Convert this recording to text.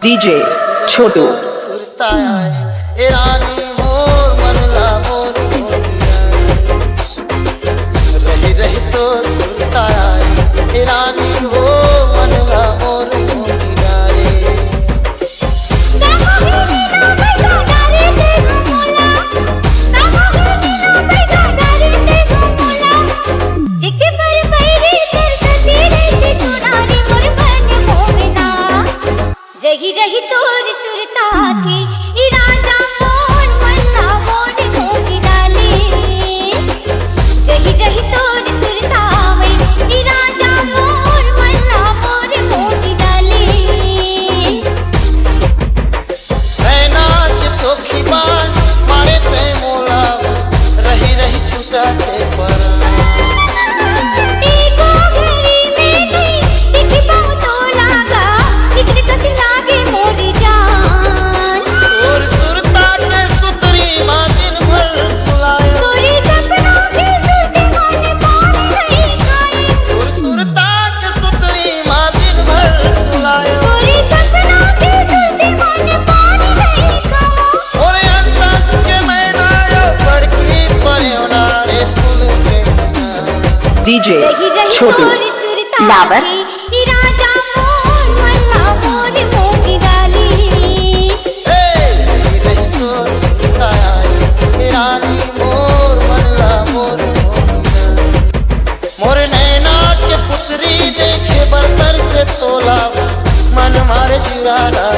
DJ छोटू सुरताया ए रानी मोर मनला मोर रही रही तो सुरताया ए रानी हो मनला मोर रही रही तोर सुरता थी राजा मोर मन्ना मोर मोगी डाले रही रही तोर सुरता में राजा मोर मन्ना मोर मोगी डाले नैना के चोखी बान मारे ते मोला रही रही छूटा थे पर डीजे छोटू लावर राजा मोर मन्ना मोर मोगी डाली रानी मोर मनला मोर मोर नैना के पुत्री देखे बर्तर से तोला मन मारे चिराला